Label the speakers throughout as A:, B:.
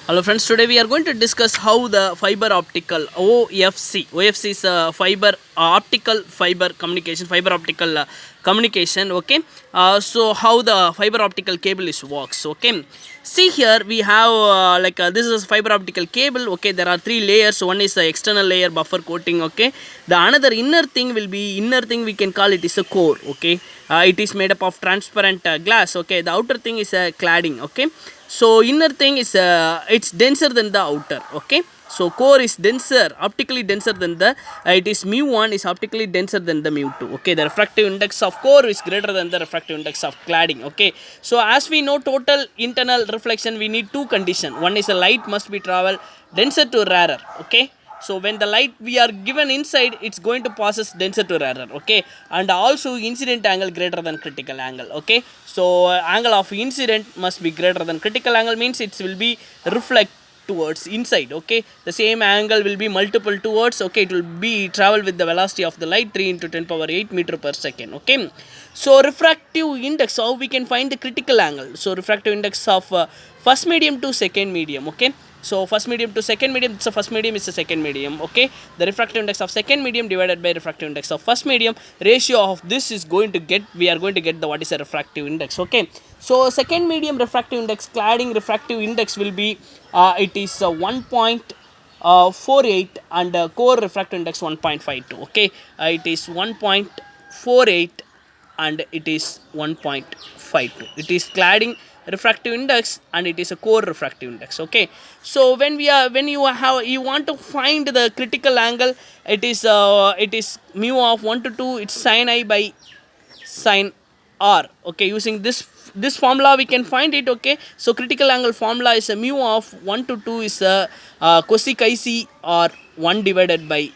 A: Hello friends, today we are going to discuss how the fiber optical OFC is fiber optical fiber communication, fiber optical communication. Okay, so how the fiber optical cable is works. Okay, see here we have this is fiber optical cable. Okay, there are three layers. One is the external layer, buffer coating. Okay, the another inner thing will be we can call it is a core. Okay, it is made up of transparent glass. Okay, the outer thing is a cladding. Okay, so inner thing is it's denser than the outer. Okay, so core is denser, optically denser than the it is mu1 is optically denser than the mu2. Okay, the refractive index of core is greater than the refractive index of cladding. Okay, so as we know, total internal reflection, we need two conditions. One is a light must be travel denser to rarer. Okay, so when the light we are given inside, it's going to passes denser to rarer. Okay, and also incident angle greater than critical angle. Okay, so angle of incident must be greater than critical angle, means it will be reflect towards inside. Okay, the same angle will be multiple towards. Okay, it will be travel with the velocity of the light 3 into 10 power 8 meter per second. Okay, so refractive index, how we can find the critical angle? So refractive index of first medium to second medium. Okay, so first medium to second medium, so first medium is the second medium. Okay, the refractive index of second medium divided by refractive index of first medium, ratio of this is going to get, we are going to get the what is a refractive index. Okay, so second medium refractive index, cladding refractive index will be it is 1.48 and core refractive index 1.52. Okay, it is 1.48 and it is 1.52. It is cladding refractive index and it is a core refractive index. Okay, so when you want to find the critical angle, it is mu of 1 to 2, it's sin I by sin r. Okay, using this formula we can find it. Okay, so critical angle formula is a mu of 1 to 2 is a cosec IC or 1 divided by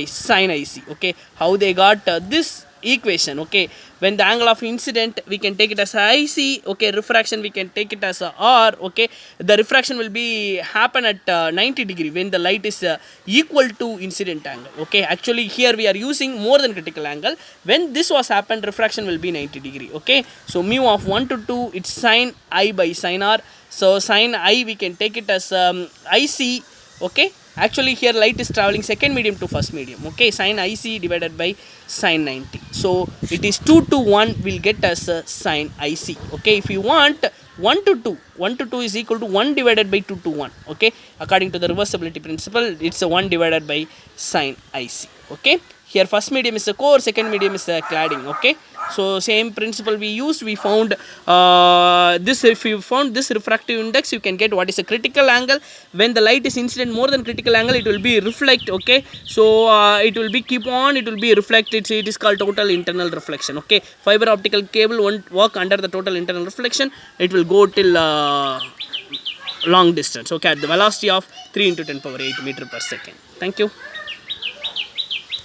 A: sin IC. Okay, how they got this equation? Okay, when the angle of incident we can take it as a IC. Okay, refraction we can take it as a R. Okay, the refraction will be happen at 90 degree when the light is equal to incident angle. Okay, actually here we are using more than critical angle. When this was happened, refraction will be 90 degree. Okay, so mu of 1 to 2, it's sin I by sin R. So sin I we can take it as IC. Okay, actually here light is traveling second medium to first medium. Okay, sin IC divided by sin 90, so it is 2 to 1 will get as a sin IC. Okay, if you want 1 to 2 is equal to 1 divided by 2 to 1. Okay, according to the reversibility principle, it's a 1 divided by sin IC. Okay, here first medium is a core, second medium is a cladding. Okay, so same principle we used, we found this. If you found this refractive index, you can get what is a critical angle. When the light is incident more than critical angle, it will be reflect. Okay, so it will be keep on, it will be reflected. It is called total internal reflection. Okay, fiber optical cable won't work under the total internal reflection, it will go till long distance. Okay, at the velocity of 3 into 10 power 8 meter per second. Thank you.